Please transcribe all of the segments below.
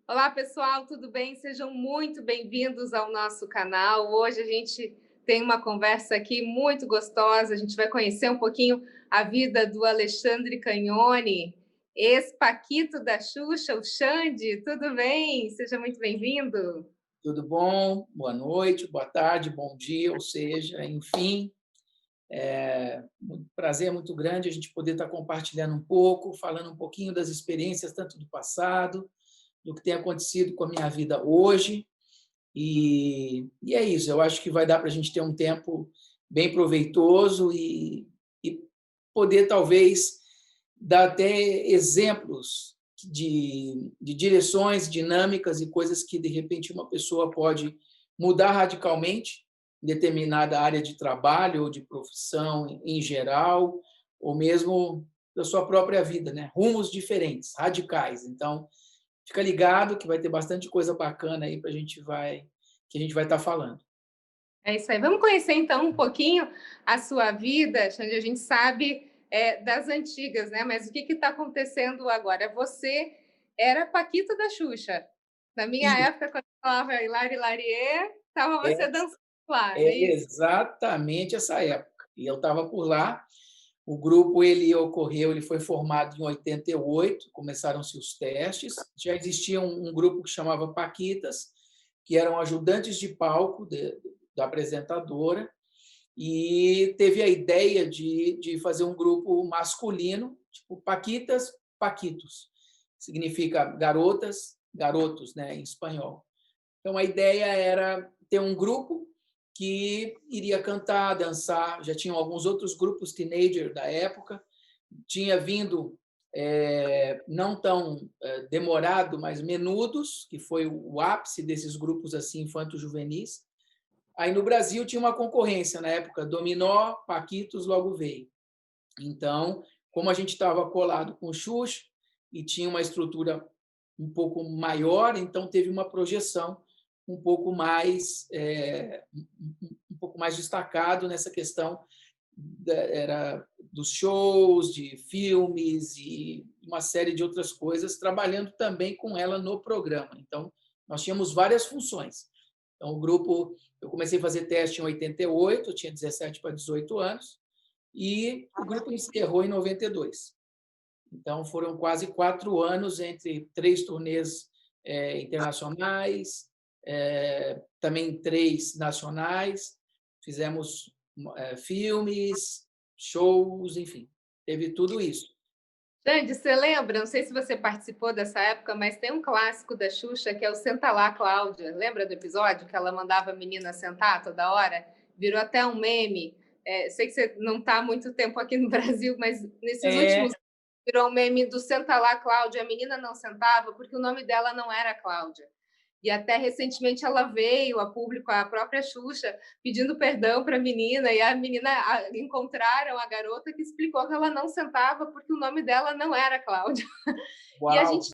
Olá, pessoal, tudo bem? Sejam muito bem-vindos ao nosso canal. Hoje a gente tem uma conversa aqui muito gostosa. A gente vai conhecer um pouquinho a vida do Alexandre Cagnoni, ex-Paquito da Xuxa, o Xande. Tudo bem? Seja muito bem-vindo. Tudo bom? Boa noite, boa tarde, bom dia, ou seja, enfim, um prazer muito grande a gente poder estar compartilhando um pouco, falando um pouquinho das experiências, tanto do passado, do que tem acontecido com a minha vida hoje. E é isso, eu acho que vai dar para a gente ter um tempo bem proveitoso e poder, talvez, dar até exemplos de direções dinâmicas e coisas que, de repente, uma pessoa pode mudar radicalmente em determinada área de trabalho ou de profissão em geral, ou mesmo da sua própria vida, né? Rumos diferentes, radicais. Então, fica ligado que vai ter bastante coisa bacana aí que a gente vai estar falando. É isso aí. Vamos conhecer então um pouquinho a sua vida, Xande. A gente sabe das antigas, né? Mas o que está acontecendo agora? Você era Paquita da Xuxa. Na minha E época, quando eu falava Hilari Larie, estava é, você dançando lá, não é é isso? exatamente essa época. E eu estava por lá. O grupo ele foi formado em 88, começaram-se os testes. Já existia um grupo que chamava Paquitas, que eram ajudantes de palco da apresentadora, e teve a ideia de fazer um grupo masculino, tipo Paquitas, Paquitos. Significa garotas, garotos, né, em espanhol. Então, a ideia era ter um grupo que iria cantar, dançar. Já tinham alguns outros grupos teenager da época. Tinha vindo, não tão demorado, mas Menudos, que foi o ápice desses grupos assim infanto-juvenis. Aí, no Brasil, tinha uma concorrência. Na época, Dominó, Paquitos, logo veio. Então, como a gente estava colado com o Xuxa e tinha uma estrutura um pouco maior, então teve uma projeção um pouco mais destacado nessa questão era dos shows, de filmes e uma série de outras coisas, trabalhando também com ela no programa. Então, nós tínhamos várias funções. Então, o grupo, eu comecei a fazer teste em 88, eu tinha 17 para 18 anos, e o grupo encerrou em 92. Então, foram quase 4 anos entre 3 turnês internacionais, também 3 nacionais. Fizemos filmes, shows, enfim, teve tudo isso. Xande, você lembra? Não sei se você participou dessa época, mas tem um clássico da Xuxa que é o Senta Lá, Cláudia. Lembra do episódio que ela mandava a menina sentar toda hora? Virou até um meme. Sei que você não está há muito tempo aqui no Brasil, mas nesses É, últimos virou um meme do Senta Lá, Cláudia. A menina não sentava porque o nome dela não era Cláudia. E até recentemente ela veio a público, a própria Xuxa, pedindo perdão para a menina, e a menina encontraram a garota que explicou que ela não sentava porque o nome dela não era Cláudia. E a uau! gente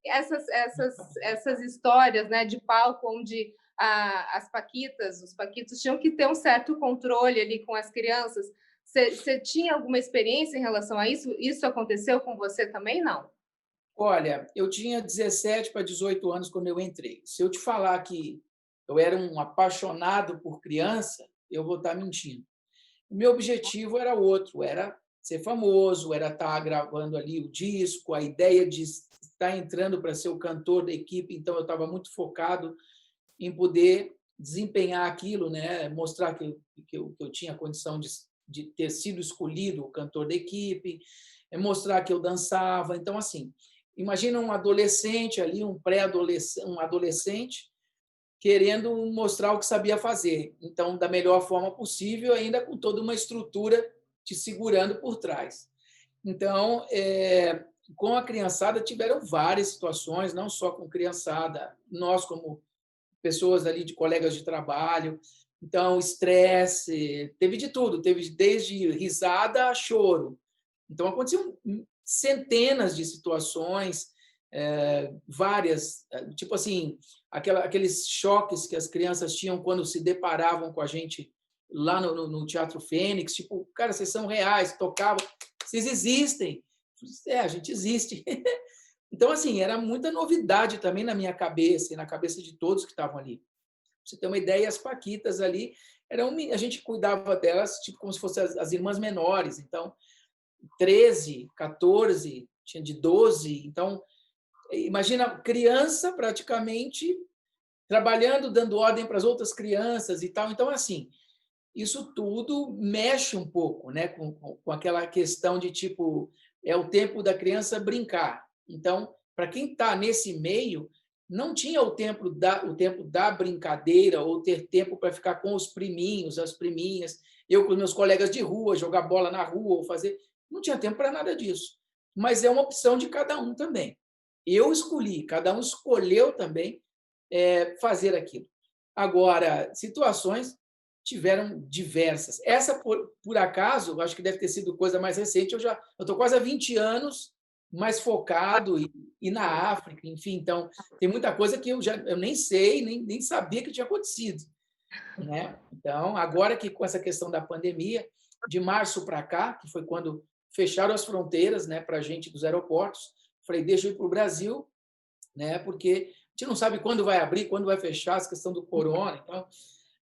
essas histórias, né, de palco onde as paquitas, os paquitos tinham que ter um certo controle ali com as crianças. Você tinha alguma experiência em relação a isso? Isso aconteceu com você também, não? Olha, eu tinha 17 para 18 anos quando eu entrei. Se eu te falar que eu era um apaixonado por criança, eu vou estar mentindo. O meu objetivo era outro, era ser famoso, era estar gravando ali o disco, a ideia de estar entrando para ser o cantor da equipe, então eu estava muito focado em poder desempenhar aquilo, né? Mostrar que eu tinha condição de ter sido escolhido o cantor da equipe, mostrar que eu dançava. Então, assim, imagina um adolescente ali, um pré-adolescente, um adolescente, querendo mostrar o que sabia fazer. Então, da melhor forma possível, ainda com toda uma estrutura te segurando por trás. Então, com a criançada, tiveram várias situações, não só com criançada, nós, como pessoas ali de colegas de trabalho. Então, estresse, teve de tudo, teve desde risada a choro. Então, aconteciam centenas de situações, várias, tipo assim, aqueles choques que as crianças tinham quando se deparavam com a gente lá no Teatro Fênix, tipo, cara, vocês são reais, tocavam, vocês existem. A gente existe. Então, assim, era muita novidade também na minha cabeça e na cabeça de todos que estavam ali. Pra você ter uma ideia, as paquitas ali, a gente cuidava delas tipo como se fossem as irmãs menores. Então, 13, 14, tinha de 12. Então, imagina criança praticamente trabalhando, dando ordem para as outras crianças e tal. Então, assim, isso tudo mexe um pouco, né, com aquela questão de tipo é o tempo da criança brincar. Então, para quem está nesse meio, não tinha o tempo da brincadeira ou ter tempo para ficar com os priminhos, as priminhas, eu com meus colegas de rua, jogar bola na rua ou fazer, não tinha tempo para nada disso. Mas é uma opção de cada um também. Eu escolhi, cada um escolheu também fazer aquilo. Agora, situações tiveram diversas. Essa, por acaso, acho que deve ter sido coisa mais recente. Eu estou quase há 20 anos mais focado e na África, enfim. Então, tem muita coisa que eu nem sei, nem sabia que tinha acontecido. Né? Então, agora que com essa questão da pandemia, de março para cá, que foi quando fecharam as fronteiras, né, para a gente dos aeroportos, falei, deixa eu ir para o Brasil, né, porque a gente não sabe quando vai abrir, quando vai fechar, essa questão do corona. Então,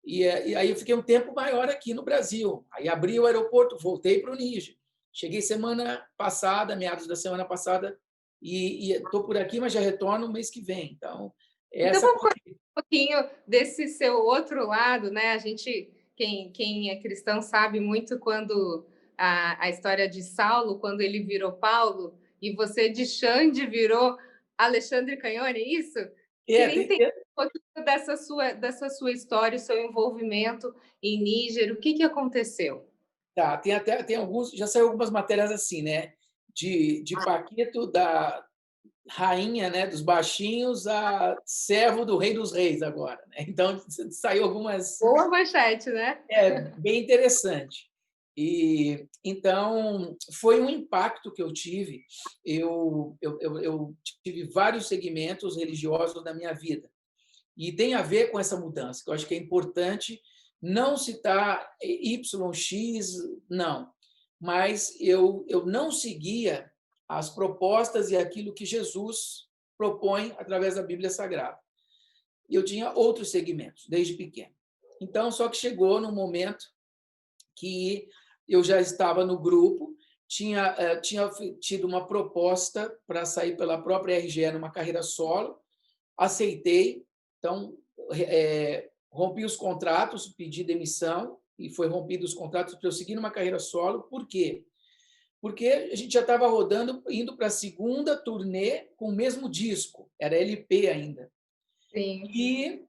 e aí eu fiquei um tempo maior aqui no Brasil. Aí abri o aeroporto, voltei para o Níger. Cheguei semana passada, meados da semana passada, e estou por aqui, mas já retorno no mês que vem. Então, Então, essa vamos contar um pouquinho desse seu outro lado, né? A gente, quem é cristão, sabe muito quando a história de Saulo, quando ele virou Paulo, e você de Xande virou Alexandre Canhone, é isso? Queria entender um pouquinho dessa sua história, o seu envolvimento em Níger, o que aconteceu? Tá, tem alguns, já saiu algumas matérias assim, né? De Paquito, da rainha, né, dos baixinhos, a servo do rei dos reis agora, né? Então saiu algumas Boa manchete, né? bem interessante. E então foi um impacto que eu tive. Eu tive vários segmentos religiosos na minha vida e tem a ver com essa mudança, que eu acho que é importante não citar YX, não, mas eu não seguia as propostas e aquilo que Jesus propõe através da Bíblia Sagrada. Eu tinha outros segmentos, desde pequeno. Então, só que chegou no momento que eu já estava no grupo, tinha tido uma proposta para sair pela própria RGE numa carreira solo, aceitei, então rompi os contratos, pedi demissão e foi rompido os contratos para eu seguir numa carreira solo. Por quê? Porque a gente já estava rodando, indo para a segunda turnê com o mesmo disco, era LP ainda. Sim. E,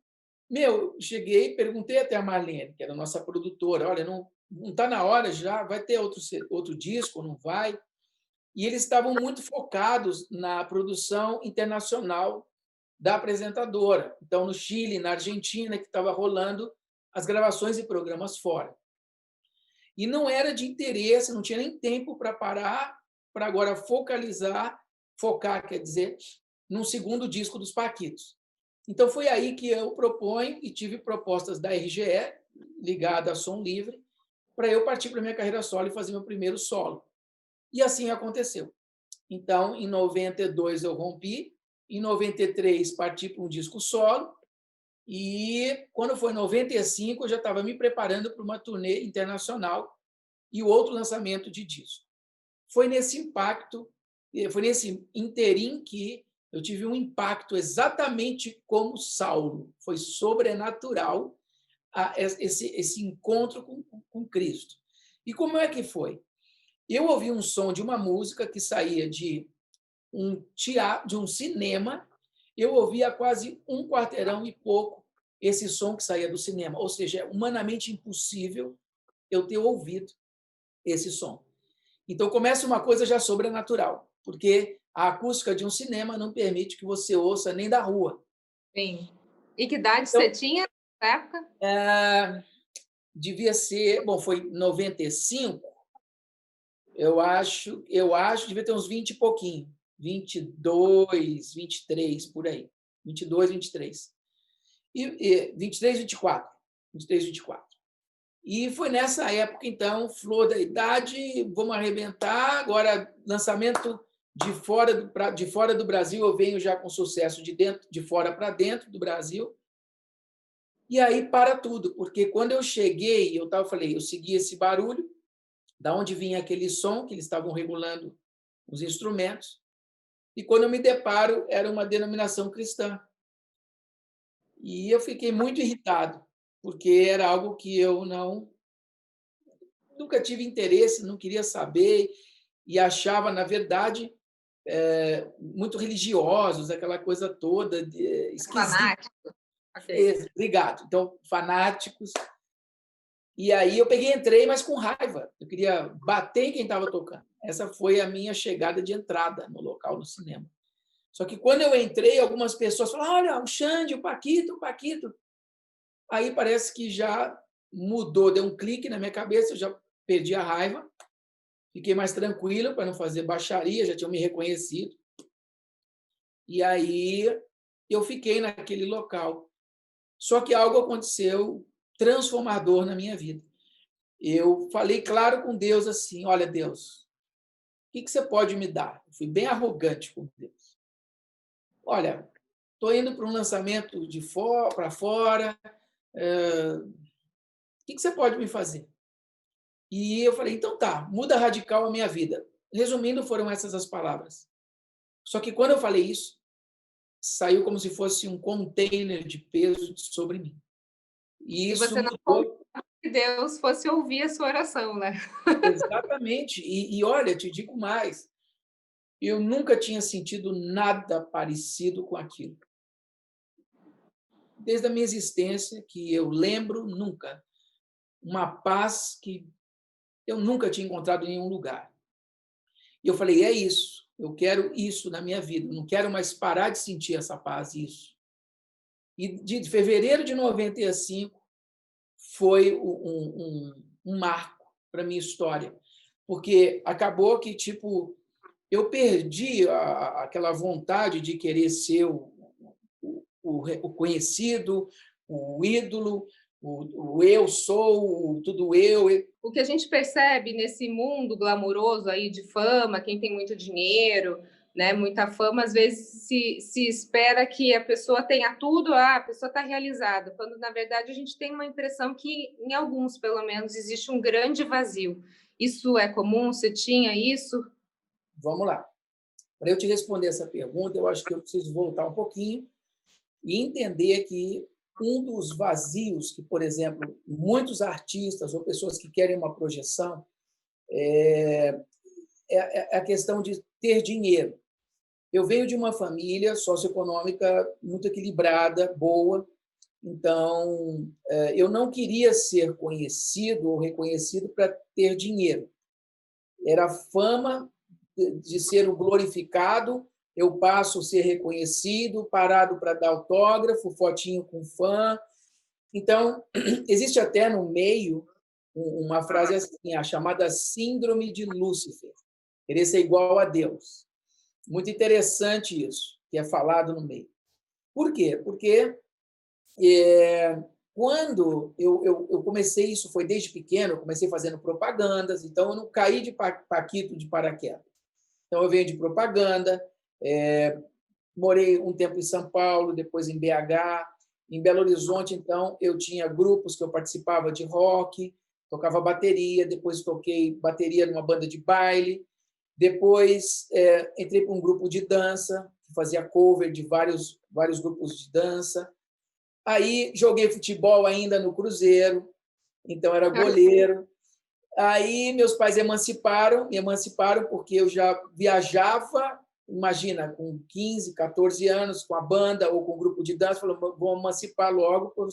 cheguei, perguntei até a Marlene, que era a nossa produtora, olha, não está na hora já, vai ter outro disco, não vai? E eles estavam muito focados na produção internacional da apresentadora. Então, no Chile, na Argentina, que estava rolando as gravações e programas fora. E não era de interesse, não tinha nem tempo para parar, para agora focar, quer dizer, num segundo disco dos Paquitos. Então, foi aí que eu proponho e tive propostas da RGE, ligada a Som Livre, para eu partir para a minha carreira solo e fazer meu primeiro solo. E assim aconteceu. Então, em 92 eu rompi, em 93 parti para um disco solo, e quando foi em 95 eu já estava me preparando para uma turnê internacional e o outro lançamento de disco. Foi nesse impacto, foi nesse interim que eu tive um impacto exatamente como Saulo. Foi sobrenatural esse encontro com Cristo. E como é que foi? Eu ouvi um som de uma música que saía de um teatro, de um cinema. Eu ouvia quase um quarteirão e pouco esse som que saía do cinema. Ou seja, é humanamente impossível eu ter ouvido esse som. Então começa uma coisa já sobrenatural, porque a acústica de um cinema não permite que você ouça nem da rua. Sim. E que idade então, você tinha na época? Devia ser, bom, foi 95, devia ter uns 20 e pouquinho, 22, 23, por aí. 22, 23. 23, 24. 23, 24. E foi nessa época, então, flor da idade, vamos arrebentar. Agora, lançamento de fora do Brasil, eu venho já com sucesso de fora para dentro do Brasil. E aí para tudo, porque quando eu cheguei, falei, eu segui esse barulho, da onde vinha aquele som que eles estavam regulando os instrumentos. E quando eu me deparo, era uma denominação cristã. E eu fiquei muito irritado, porque era algo que eu nunca tive interesse, não queria saber e achava, na verdade, muito religiosos, aquela coisa toda esquisita. Fanático. Okay. Obrigado. Então, fanáticos. E aí eu entrei, mas com raiva. Eu queria bater em quem estava tocando. Essa foi a minha chegada de entrada no local do cinema. Só que quando eu entrei, algumas pessoas falaram: olha, o Xande, o Paquito, o Paquito. Aí parece que já mudou, deu um clique na minha cabeça, eu já perdi a raiva, fiquei mais tranquilo para não fazer baixaria, já tinham me reconhecido. E aí eu fiquei naquele local. Só que algo aconteceu transformador na minha vida. Eu falei claro com Deus assim: olha, Deus, o que você pode me dar? Eu fui bem arrogante com Deus. Olha, estou indo para um lançamento para fora, o que você pode me fazer? E eu falei, então tá, muda radical a minha vida. Resumindo, foram essas as palavras. Só que quando eu falei isso, saiu como se fosse um container de peso sobre mim. E isso você não mudou. Que Deus fosse ouvir a sua oração, né? Exatamente. E olha, te digo mais, eu nunca tinha sentido nada parecido com aquilo. Desde a minha existência, que eu lembro, nunca. Uma paz que eu nunca tinha encontrado em nenhum lugar. E eu falei, é isso, eu quero isso na minha vida, eu não quero mais parar de sentir essa paz, isso. E de fevereiro de 95 foi um marco para a minha história, porque acabou que, tipo, eu perdi aquela vontade de querer ser o conhecido, o ídolo, o eu sou, o tudo eu. O que a gente percebe nesse mundo glamouroso aí de fama, quem tem muito dinheiro, né, muita fama, às vezes se espera que a pessoa tenha tudo, a pessoa está realizada, quando na verdade a gente tem uma impressão que, em alguns pelo menos, existe um grande vazio. Isso é comum? Você tinha isso? Vamos lá. Para eu te responder essa pergunta, eu acho que eu preciso voltar um pouquinho e entender que um dos vazios que, por exemplo, muitos artistas ou pessoas que querem uma projeção é a questão de ter dinheiro. Eu venho de uma família socioeconômica muito equilibrada, boa, então eu não queria ser conhecido ou reconhecido para ter dinheiro. Era fama de ser o glorificado, eu passo a ser reconhecido, parado para dar autógrafo, fotinho com fã. Então, existe até no meio uma frase assim, a chamada síndrome de Lúcifer, querer ser igual a Deus. Muito interessante isso, que é falado no meio. Por quê? Porque quando eu comecei, isso foi desde pequeno, eu comecei fazendo propagandas, então eu não caí de Paquito de paraquedas. Então, eu venho de propaganda, morei um tempo em São Paulo, depois em BH. Em Belo Horizonte, então, eu tinha grupos que eu participava de rock, tocava bateria, depois toquei bateria numa banda de baile, depois entrei para um grupo de dança, que fazia cover de vários grupos de dança. Aí joguei futebol ainda no Cruzeiro, então era goleiro. Aí meus pais me emanciparam porque eu já viajava, imagina, com 15, 14 anos, com a banda ou com o grupo de dança, falou, vou emancipar logo para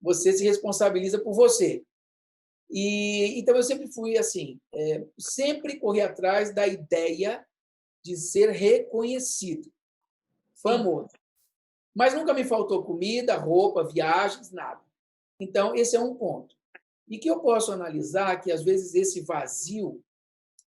você se responsabiliza por você. E então eu sempre fui assim, sempre corri atrás da ideia de ser reconhecido, famoso. Mas nunca me faltou comida, roupa, viagens, nada. Então esse é um ponto. E que eu posso analisar que, às vezes, esse vazio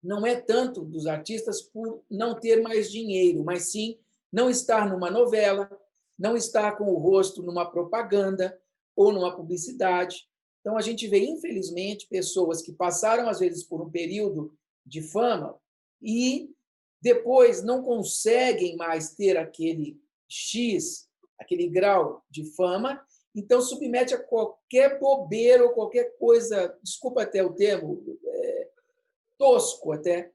não é tanto dos artistas por não ter mais dinheiro, mas sim não estar numa novela, não estar com o rosto numa propaganda ou numa publicidade. Então, a gente vê, infelizmente, pessoas que passaram, às vezes, por um período de fama e depois não conseguem mais ter aquele X, aquele grau de fama, então submete a qualquer bobeira ou qualquer coisa, desculpa até o termo, tosco até,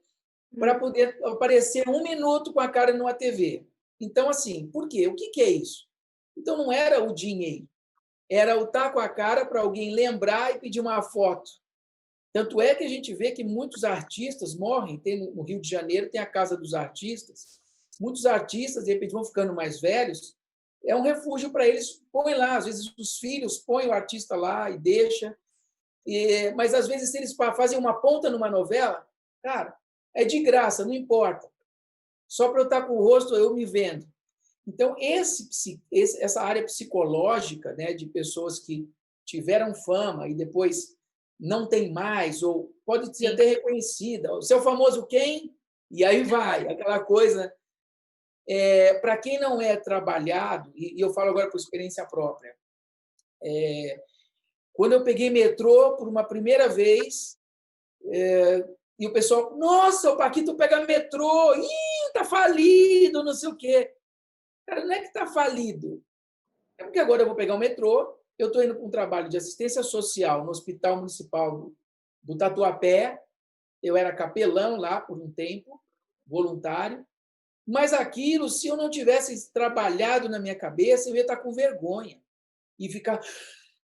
para poder aparecer 1 minuto com a cara numa TV. Então, assim, por quê? O que é isso? Então, não era o dinheiro, era o estar com a cara para alguém lembrar e pedir uma foto. Tanto é que a gente vê que muitos artistas morrem. Tem no Rio de Janeiro tem a Casa dos Artistas. Muitos artistas, de repente, vão ficando mais velhos. É um refúgio para eles. Põem lá, às vezes os filhos põem o artista lá e deixa. Mas às vezes se eles fazem uma ponta numa novela, cara, é de graça, não importa. Só para eu estar com o rosto eu me vendo. Então essa área psicológica, né, de pessoas que tiveram fama e depois não tem mais, ou pode ser até reconhecida. O seu famoso quem? E aí vai, aquela coisa. Para quem não é trabalhado, e eu falo agora por experiência própria, quando eu peguei metrô por uma primeira vez, e o pessoal, nossa, o Paquito pega metrô, ih, tá falido, não sei o quê. Cara, não é que tá falido, é porque agora eu vou pegar o metrô, eu estou indo para um trabalho de assistência social no Hospital Municipal do Tatuapé, eu era capelão lá por um tempo, voluntário, mas aquilo, se eu não tivesse trabalhado na minha cabeça, eu ia estar com vergonha e ficar,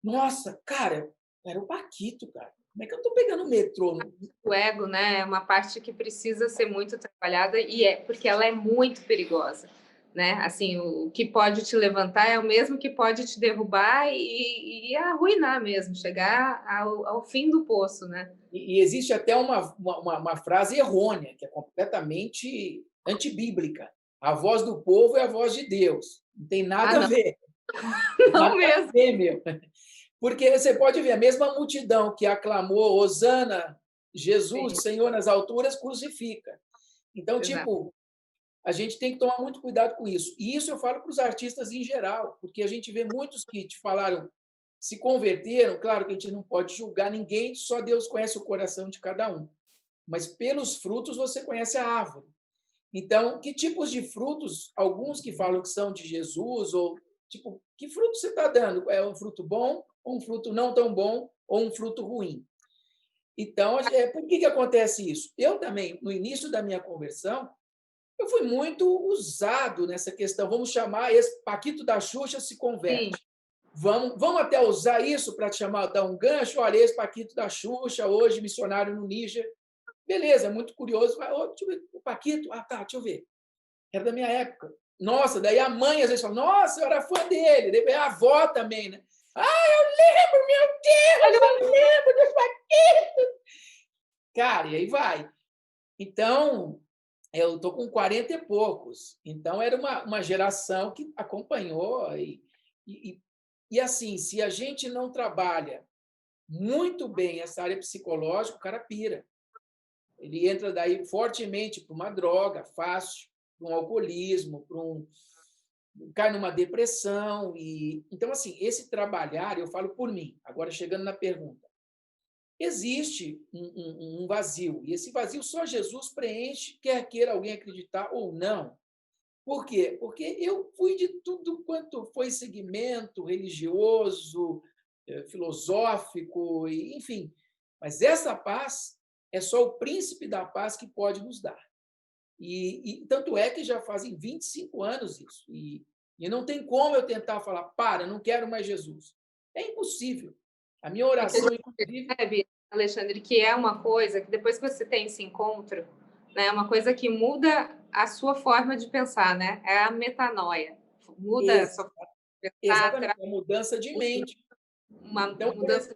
nossa, cara, era o Paquito, cara. Como é que eu estou pegando o metrô? O ego, né, é uma parte que precisa ser muito trabalhada e porque ela é muito perigosa, né? Assim, o que pode te levantar é o mesmo que pode te derrubar e arruinar mesmo, chegar ao fim do poço, né? E existe até uma frase errônea, que é completamente antibíblica. A voz do povo é a voz de Deus. Não tem nada a ver. Não mesmo. A ver, meu. Porque você pode ver, a mesma multidão que aclamou Hosana, Jesus, Sim. Senhor nas alturas, crucifica. Então, Exato. A gente tem que tomar muito cuidado com isso. E isso eu falo para os artistas em geral, porque a gente vê muitos que te falaram, se converteram, claro que a gente não pode julgar ninguém, só Deus conhece o coração de cada um. Mas pelos frutos você conhece a árvore. Então, que tipos de frutos, alguns que falam que são de Jesus, ou tipo, que fruto você está dando? É um fruto bom, ou um fruto não tão bom, ou um fruto ruim? Então, por que acontece isso? Eu também, no início da minha conversão, eu fui muito usado nessa questão. Vamos chamar esse Paquito da Xuxa se converte. Sim. Vamos até usar isso para te chamar, dar um gancho. Olha, esse Paquito da Xuxa, hoje missionário no Níger. Beleza, muito curioso. Mas, deixa eu ver, o Paquito, tá, deixa eu ver. Era da minha época. Nossa, daí a mãe às vezes fala, nossa, eu era fã dele. Daí a avó também, né? Eu lembro, meu Deus, eu lembro desse Paquito. Cara, e aí vai. Então, eu estou com 40 e poucos. Então, era uma geração que acompanhou. E assim, se a gente não trabalha muito bem essa área psicológica, o cara pira. Ele entra daí fortemente para uma droga fácil, para um alcoolismo, cai numa depressão. Então, assim, esse trabalhar, eu falo por mim, agora chegando na pergunta, existe um vazio, e esse vazio só Jesus preenche, quer queira alguém acreditar ou não. Por quê? Porque eu fui de tudo quanto foi segmento religioso, filosófico, enfim. Mas essa paz é só o príncipe da paz que pode nos dar. E tanto é que já fazem 25 anos isso. E não tem como eu tentar falar, não quero mais Jesus. É impossível. A minha oração, inclusive... Alexandre, que é uma coisa que depois que você tem esse encontro, né, é uma coisa que muda a sua forma de pensar, né? É a metanoia. Muda a sua forma de pensar. Exatamente, uma mudança de mente. Uma mudança de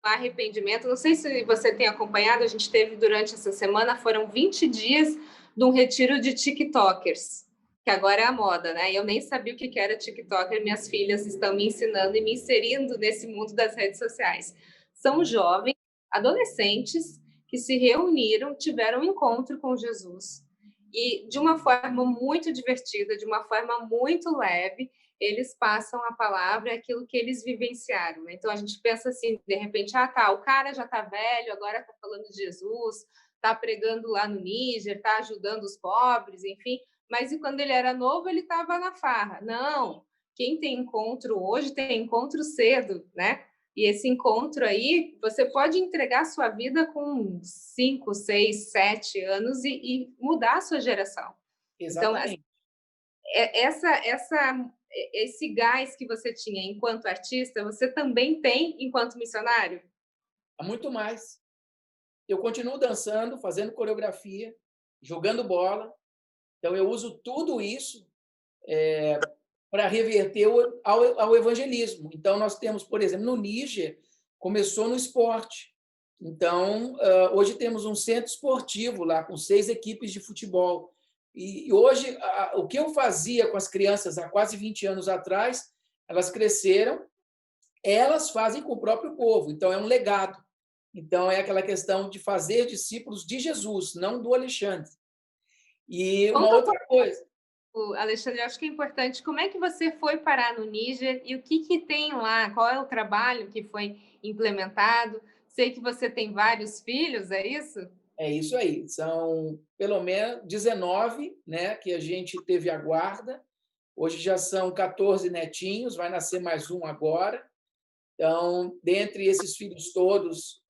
arrependimento. Não sei se você tem acompanhado, a gente teve durante essa semana, foram 20 dias de um retiro de TikTokers, que agora é a moda, né? Eu nem sabia o que era TikToker, minhas filhas estão me ensinando e me inserindo nesse mundo das redes sociais. São jovens, adolescentes, que se reuniram, tiveram um encontro com Jesus, e de uma forma muito divertida, de uma forma muito leve, eles passam a palavra, aquilo que eles vivenciaram. Então, a gente pensa assim, de repente, o cara já está velho, agora está falando de Jesus, está pregando lá no Níger, está ajudando os pobres, enfim. Mas e quando ele era novo, ele estava na farra. Não, quem tem encontro hoje tem encontro cedo, né? E esse encontro aí, você pode entregar sua vida com 5, 6, 7 anos e mudar a sua geração. Então, Exatamente. esse gás que você tinha enquanto artista, você também tem enquanto missionário? Há muito mais. Eu continuo dançando, fazendo coreografia, jogando bola. Então, eu uso tudo isso para reverter ao evangelismo. Então, nós temos, por exemplo, no Níger, começou no esporte. Então, hoje temos um centro esportivo lá, com 6 equipes de futebol. E hoje, o que eu fazia com as crianças há quase 20 anos atrás, elas cresceram, elas fazem com o próprio povo. Então, é um legado. Então, é aquela questão de fazer discípulos de Jesus, não do Alexandre. E uma Conta um outra coisa. Alexandre, eu acho que é importante. Como é que você foi parar no Níger e o que tem lá? Qual é o trabalho que foi implementado? Sei que você tem vários filhos, é isso? É isso aí. São pelo menos 19, né, que a gente teve a guarda. Hoje já são 14 netinhos, vai nascer mais um agora. Então, dentre esses filhos todos,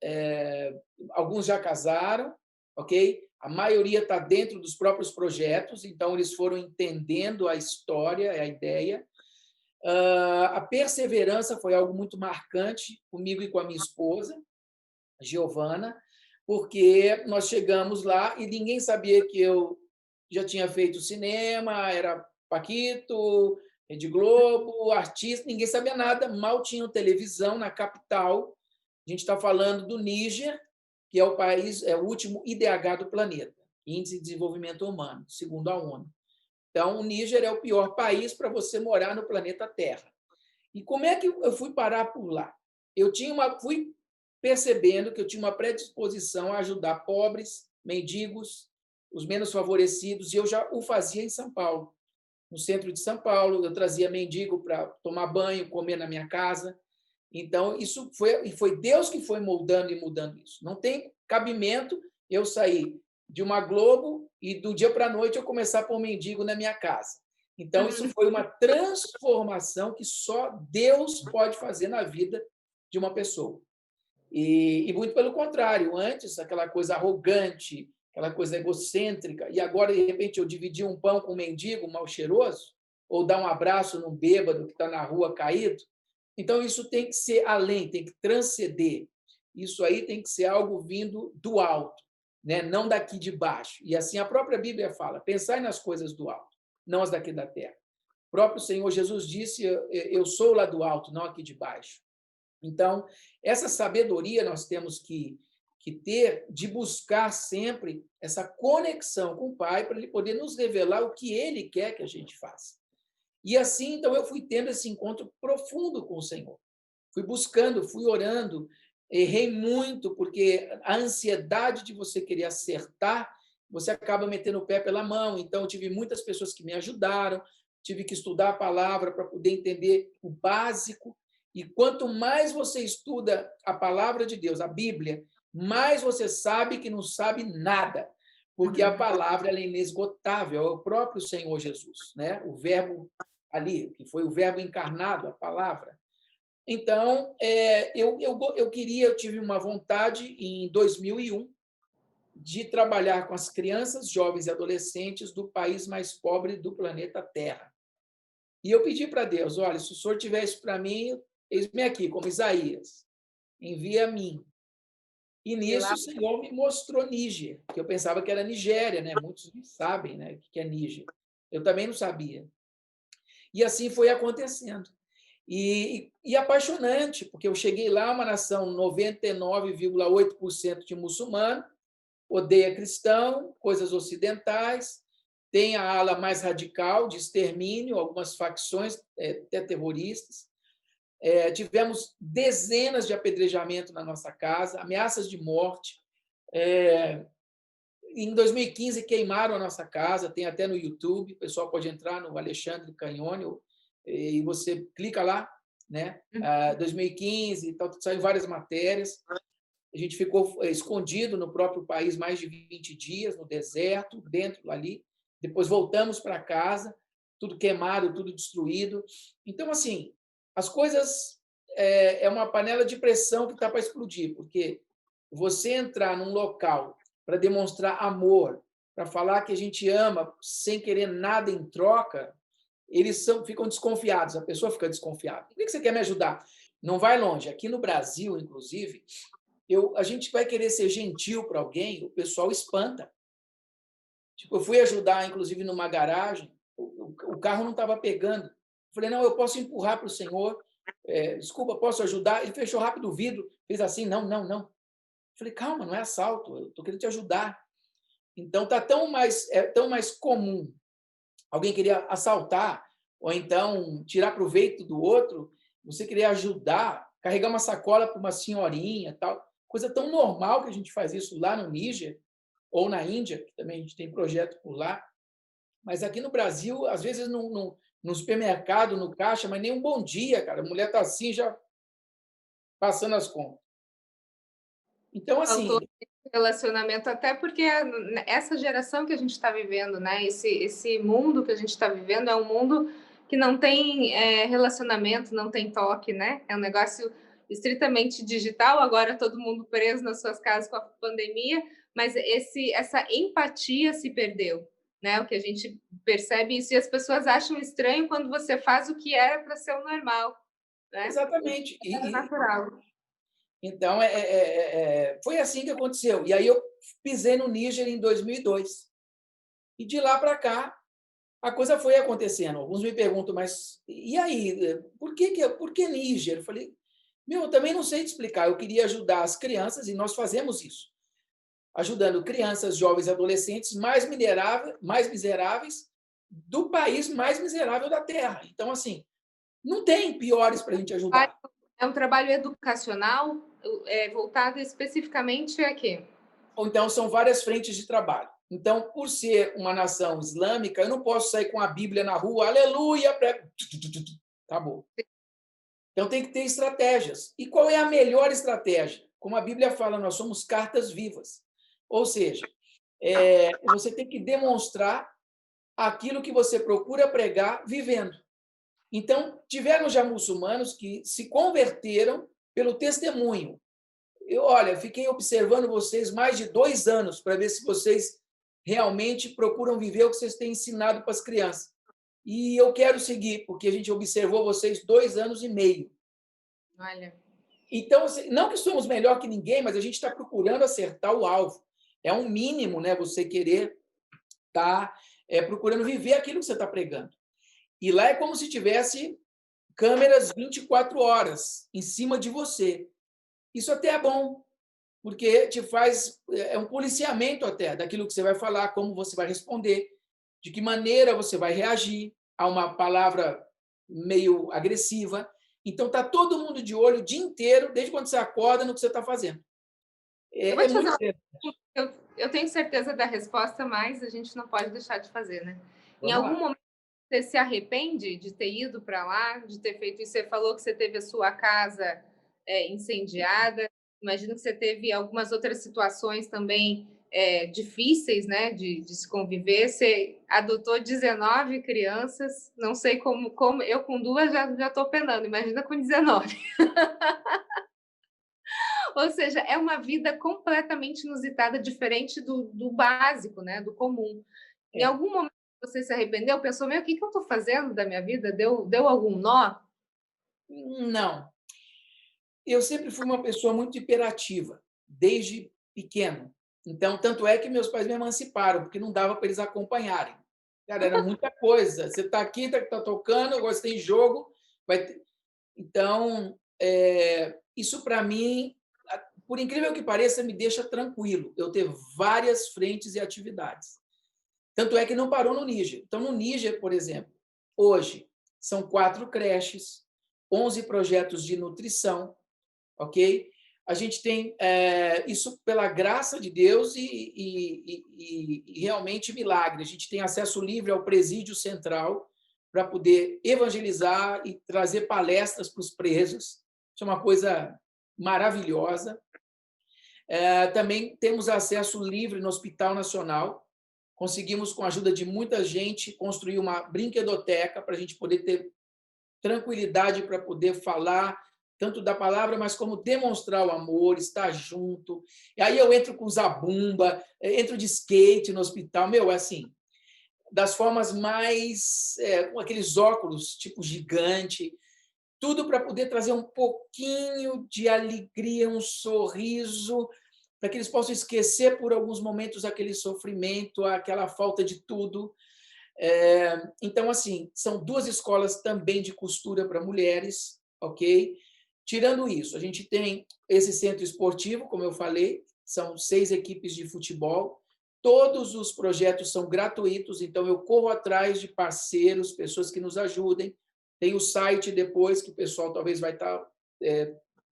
alguns já casaram, ok? A maioria está dentro dos próprios projetos, então eles foram entendendo a história, a ideia. A perseverança foi algo muito marcante comigo e com a minha esposa, Giovana, porque nós chegamos lá e ninguém sabia que eu já tinha feito cinema, era Paquito, Rede Globo, artista, ninguém sabia nada, mal tinha televisão na capital. A gente está falando do Níger, que é o país, é o último IDH do planeta, Índice de Desenvolvimento Humano, segundo a ONU. Então, o Níger é o pior país para você morar no planeta Terra. E como é que eu fui parar por lá? Fui percebendo que eu tinha uma predisposição a ajudar pobres, mendigos, os menos favorecidos, e eu já o fazia em São Paulo. No centro de São Paulo, eu trazia mendigo para tomar banho, comer na minha casa. Então, isso foi Deus que foi moldando e mudando isso. Não tem cabimento eu sair de uma Globo e do dia para a noite eu começar a pôr mendigo na minha casa. Então, isso foi uma transformação que só Deus pode fazer na vida de uma pessoa. E muito pelo contrário, antes, aquela coisa arrogante, aquela coisa egocêntrica, e agora, de repente, eu dividir um pão com um mendigo mal cheiroso, ou dar um abraço num bêbado que está na rua caído. Então, isso tem que ser além, tem que transcender. Isso aí tem que ser algo vindo do alto, né? Não daqui de baixo. E assim a própria Bíblia fala: pensai nas coisas do alto, não as daqui da terra. O próprio Senhor Jesus disse: eu sou lá do alto, não aqui de baixo. Então, essa sabedoria nós temos que ter de buscar sempre essa conexão com o Pai para ele poder nos revelar o que ele quer que a gente faça. E assim, então, eu fui tendo esse encontro profundo com o Senhor. Fui buscando, fui orando, errei muito, porque a ansiedade de você querer acertar, você acaba metendo o pé pela mão. Então, eu tive muitas pessoas que me ajudaram, tive que estudar a palavra para poder entender o básico. E quanto mais você estuda a palavra de Deus, a Bíblia, mais você sabe que não sabe nada, porque a palavra ela é inesgotável, é o próprio Senhor Jesus, né? O verbo ali, que foi o verbo encarnado, a palavra. Então, eu tive uma vontade em 2001 de trabalhar com as crianças, jovens e adolescentes do país mais pobre do planeta Terra. E eu pedi para Deus: olha, se o Senhor tiver isso para mim, eis-me aqui, como Isaías, envia a mim. E nisso lá... o Senhor me mostrou Níger, que eu pensava que era Nigéria, né? Muitos não sabem, né, o que é Níger. Eu também não sabia. E assim foi acontecendo. E apaixonante, porque eu cheguei lá, uma nação 99,8% de muçulmano, odeia cristão, coisas ocidentais, tem a ala mais radical de extermínio, algumas facções até terroristas. Tivemos dezenas de apedrejamentos na nossa casa, ameaças de morte. Em 2015, queimaram a nossa casa, tem até no YouTube, o pessoal pode entrar no Alexandre Canhone e você clica lá, né? 2015, então, saiu várias matérias. A gente ficou escondido no próprio país mais de 20 dias, no deserto, dentro ali. Depois voltamos para casa, tudo queimado, tudo destruído. Então, assim, as coisas é uma panela de pressão que está para explodir, porque você entrar num local para demonstrar amor, para falar que a gente ama sem querer nada em troca, eles ficam desconfiados, a pessoa fica desconfiada. Por que você quer me ajudar? Não vai longe. Aqui no Brasil, inclusive, a gente vai querer ser gentil para alguém, o pessoal espanta. Tipo, eu fui ajudar, inclusive, numa garagem, o carro não estava pegando. Eu falei, não, eu posso empurrar para o senhor, desculpa, posso ajudar? Ele fechou rápido o vidro, fez assim, não, não, não. Eu falei, calma, não é assalto, eu estou querendo te ajudar. Então, é tão mais comum alguém querer assaltar ou então tirar proveito do outro, você querer ajudar, carregar uma sacola para uma senhorinha, tal, coisa tão normal que a gente faz isso lá no Níger ou na Índia, que também a gente tem projeto por lá, mas aqui no Brasil, às vezes no supermercado, no caixa, mas nem um bom dia, cara, a mulher está assim já passando as contas. Então, assim, Faltou relacionamento, até porque essa geração que a gente está vivendo, né? Esse mundo que a gente está vivendo é um mundo que não tem relacionamento, não tem toque, né? É um negócio estritamente digital. Agora todo mundo preso nas suas casas com a pandemia, mas essa empatia se perdeu, né? O que a gente percebe isso, e as pessoas acham estranho quando você faz o que era para ser o normal, né? exatamente. É natural. Então, foi assim que aconteceu. E aí eu pisei no Níger em 2002. E de lá para cá, a coisa foi acontecendo. Alguns me perguntam, mas e aí? Por que Níger? Eu falei, eu também não sei te explicar. Eu queria ajudar as crianças e nós fazemos isso. Ajudando crianças, jovens e adolescentes mais miseráveis do país mais miserável da Terra. Então, assim, não tem piores para a gente ajudar. É um trabalho educacional, voltado especificamente a quê? Ou então são várias frentes de trabalho. Então, por ser uma nação islâmica, eu não posso sair com a Bíblia na rua, aleluia, acabou. Então tem que ter estratégias. E qual é a melhor estratégia? Como a Bíblia fala, nós somos cartas vivas. Ou seja, você tem que demonstrar aquilo que você procura pregar vivendo. Então, tiveram já muçulmanos que se converteram pelo testemunho. Olha, fiquei observando vocês mais de 2 anos para ver se vocês realmente procuram viver o que vocês têm ensinado para as crianças. E eu quero seguir, porque a gente observou vocês 2 anos e meio. Olha. Então, não que somos melhor que ninguém, mas a gente está procurando acertar o alvo. É um mínimo, né? Você querer estar procurando viver aquilo que você está pregando. E lá é como se tivesse câmeras 24 horas em cima de você. Isso até é bom, porque te faz um policiamento até daquilo que você vai falar, como você vai responder, de que maneira você vai reagir a uma palavra meio agressiva. Então, está todo mundo de olho o dia inteiro, desde quando você acorda, no que você está fazendo. Eu vou te fazer Muito eu tenho certeza da resposta, mas a gente não pode deixar de fazer, né? Em Vamos algum lá. momento você se arrepende de ter ido para lá, de ter feito isso? Você falou que você teve a sua casa incendiada. Imagino que você teve algumas outras situações também difíceis, né, de se conviver. Você adotou 19 crianças. Não sei como eu com 2 já estou penando. Imagina com 19. Ou seja, é uma vida completamente inusitada, diferente do básico, né? Do comum. Em É. algum momento você se arrependeu? Pensou, o que eu estou fazendo da minha vida? Deu algum nó? Não. Eu sempre fui uma pessoa muito hiperativa, desde pequeno. Então, tanto é que meus pais me emanciparam, porque não dava para eles acompanharem. Cara, era muita coisa. Você está aqui, está tocando, agora você tem jogo. Então, isso para mim, por incrível que pareça, me deixa tranquilo. Eu ter várias frentes e atividades. Tanto é que não parou no Níger. Então, no Níger, por exemplo, hoje são 4 creches, 11 projetos de nutrição, ok? A gente tem isso pela graça de Deus e realmente milagre. A gente tem acesso livre ao presídio central para poder evangelizar e trazer palestras para os presos. Isso é uma coisa maravilhosa. Também temos acesso livre no Hospital Nacional. Conseguimos, com a ajuda de muita gente, construir uma brinquedoteca para a gente poder ter tranquilidade para poder falar tanto da palavra, mas como demonstrar o amor, estar junto. E aí eu entro com zabumba, entro de skate no hospital. Meu, é assim, das formas mais... com aqueles óculos tipo gigante, tudo para poder trazer um pouquinho de alegria, um sorriso, para que eles possam esquecer por alguns momentos aquele sofrimento, aquela falta de tudo. Então, assim, são 2 escolas também de costura para mulheres, ok? Tirando isso, a gente tem esse centro esportivo, como eu falei, são 6 equipes de futebol. Todos os projetos são gratuitos, então eu corro atrás de parceiros, pessoas que nos ajudem. Tem o site depois, que o pessoal talvez vai estar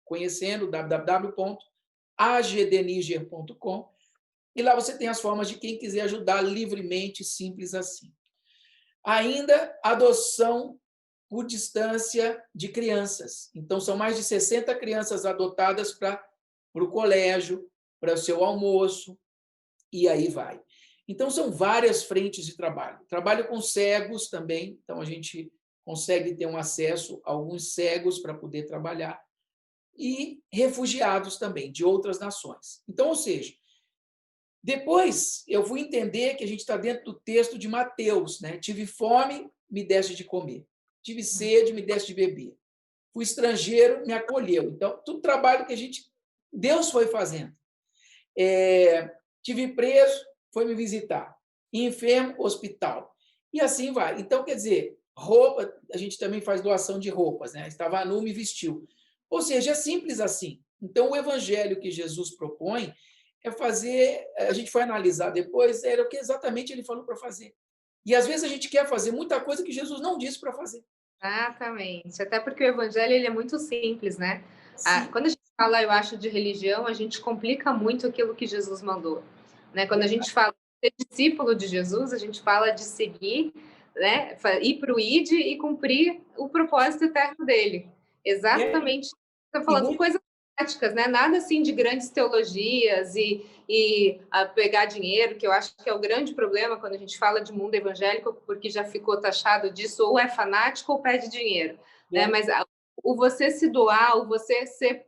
conhecendo, www.agdniger.com, e lá você tem as formas de quem quiser ajudar livremente, simples assim. Ainda adoção por distância de crianças. Então, são mais de 60 crianças adotadas para o colégio, para o seu almoço, e aí vai. Então, são várias frentes de trabalho. Trabalho com cegos também, então a gente consegue ter um acesso a alguns cegos para poder trabalhar, e refugiados também, de outras nações. Então, ou seja, depois eu fui entender que a gente está dentro do texto de Mateus, né? Tive fome, me deste de comer. Tive sede, me deste de beber. Fui estrangeiro, me acolheu. Então, tudo trabalho que Deus foi fazendo. Tive preso, foi me visitar. Enfermo, hospital. E assim vai. Então, quer dizer, roupa, a gente também faz doação de roupas, né? Estava nu, me vestiu. Ou seja, é simples assim. Então, o evangelho que Jesus propõe é fazer, a gente foi analisar depois, era o que exatamente ele falou para fazer. E às vezes a gente quer fazer muita coisa que Jesus não disse para fazer. Exatamente. Até porque o evangelho ele é muito simples, né? Sim. Quando a gente fala, eu acho, de religião, a gente complica muito aquilo que Jesus mandou, né? Quando a gente fala de ser discípulo de Jesus, a gente fala de seguir, né? Ir para o ID e cumprir o propósito eterno dele. Exatamente. Está E falando muito, coisas práticas, né? Nada assim de grandes teologias e pegar dinheiro, que eu acho que é o grande problema quando a gente fala de mundo evangélico, porque já ficou taxado disso, ou é fanático ou pede dinheiro, né? Mas o você se doar, o você ser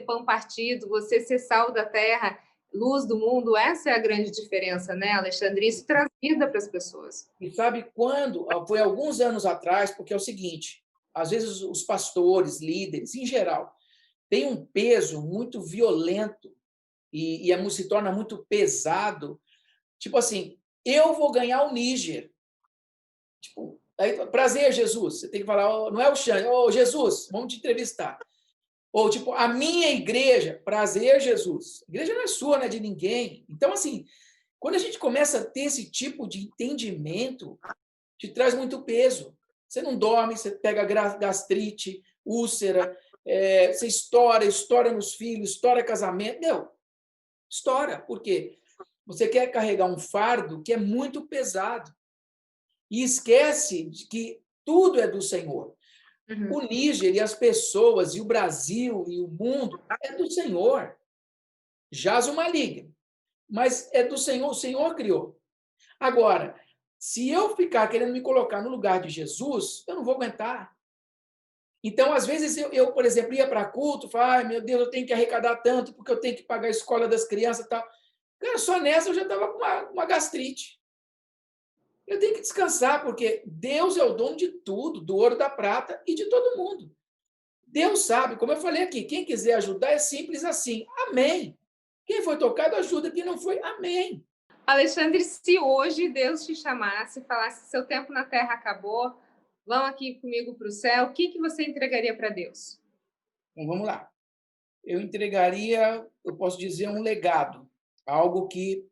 pão partido, você ser sal da terra, luz do mundo, essa é a grande diferença, né, Alexandre? Isso traz vida para as pessoas. e sabe quando? Foi alguns anos atrás, porque é o seguinte, às vezes os pastores, líderes, em geral, têm um peso muito violento e se torna muito pesado. Tipo assim, eu vou ganhar o Níger. Tipo, aí, prazer, Jesus. Você tem que falar, não é o Xande, Jesus, vamos te entrevistar. Ou, tipo, a minha igreja, prazer, Jesus. A igreja não é sua, não é de ninguém. Então, assim, quando a gente começa a ter esse tipo de entendimento, te traz muito peso. Você não dorme, você pega gastrite, úlcera, você estoura nos filhos, estoura casamento. Meu, estoura. Por quê? Você quer carregar um fardo que é muito pesado. E esquece de que tudo é do Senhor. O Níger e as pessoas, e o Brasil e o mundo é do Senhor. Jaz o maligno. Mas é do Senhor, o Senhor criou. Agora, se eu ficar querendo me colocar no lugar de Jesus, eu não vou aguentar. Então, às vezes, eu por exemplo, ia para culto, falava, meu Deus, eu tenho que arrecadar tanto, porque eu tenho que pagar a escola das crianças e tal. Cara, só nessa eu já estava com uma gastrite. Eu tenho que descansar, porque Deus é o dono de tudo, do ouro, da prata e de todo mundo. Deus sabe, como eu falei aqui, quem quiser ajudar é simples assim. Amém. Quem foi tocado, ajuda. Quem não foi, amém. Alexandre, se hoje Deus te chamasse e falasse seu tempo na Terra acabou, vão aqui comigo para o céu, o que você entregaria para Deus? Então, vamos lá. Eu entregaria, eu posso dizer, um legado. Algo que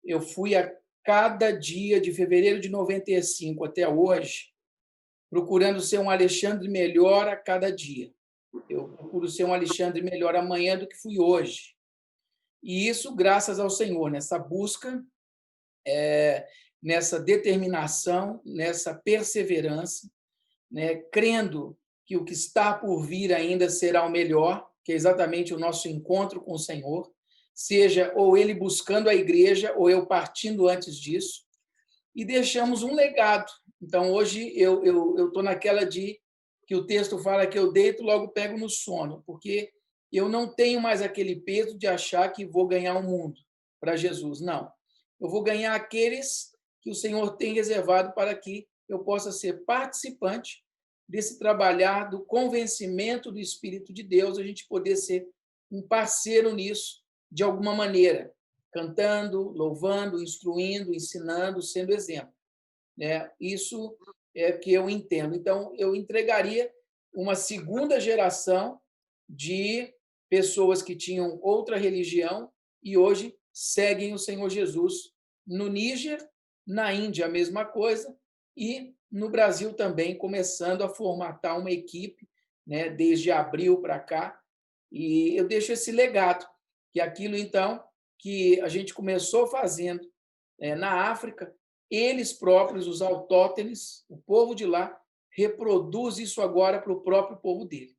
eu fui a cada dia, de fevereiro de 95 até hoje, procurando ser um Alexandre melhor a cada dia. Eu procuro ser um Alexandre melhor amanhã do que fui hoje. E isso graças ao Senhor, nessa busca, nessa determinação, nessa perseverança, né, crendo que o que está por vir ainda será o melhor, que é exatamente o nosso encontro com o Senhor. seja ou ele buscando a igreja, ou eu partindo antes disso, e deixamos um legado. Então, hoje, eu estou naquela de que o texto fala que eu deito, logo pego no sono, porque eu não tenho mais aquele peso de achar que vou ganhar o mundo para Jesus. Não. Eu vou ganhar aqueles que o Senhor tem reservado para que eu possa ser participante desse trabalhar do convencimento do Espírito de Deus, a gente poder ser um parceiro nisso, de alguma maneira, cantando, louvando, instruindo, ensinando, sendo exemplo. Isso é que eu entendo. Então, eu entregaria uma segunda geração de pessoas que tinham outra religião e hoje seguem o Senhor Jesus. No Níger, na Índia, a mesma coisa, e no Brasil também, começando a formatar uma equipe, desde abril para cá. E eu deixo esse legado, que aquilo, então, que a gente começou fazendo na África, eles próprios, os autóctones, o povo de lá, reproduz isso agora para o próprio povo dele.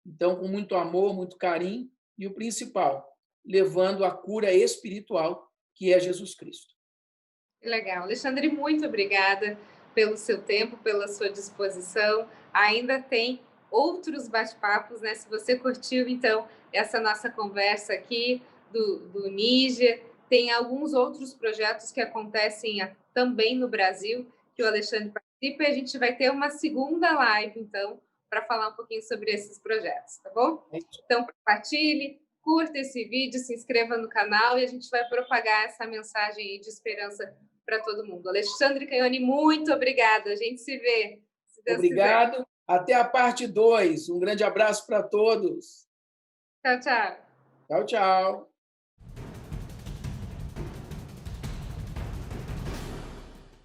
Então, com muito amor, muito carinho, e o principal, levando a cura espiritual, que é Jesus Cristo. Legal. Alexandre, muito obrigada pelo seu tempo, pela sua disposição. Ainda tem outros bate-papos, né? Se você curtiu, então, essa nossa conversa aqui do Níger, tem alguns outros projetos que acontecem também no Brasil, que o Alexandre participa, e a gente vai ter uma segunda live, então, para falar um pouquinho sobre esses projetos, tá bom? Então, compartilhe, curta esse vídeo, se inscreva no canal e a gente vai propagar essa mensagem de esperança para todo mundo. Alexandre Canhoni, muito obrigada. A gente se vê, se Deus Obrigado. quiser. Até a parte 2. Um grande abraço para todos. Tchau, tchau. Tchau, tchau.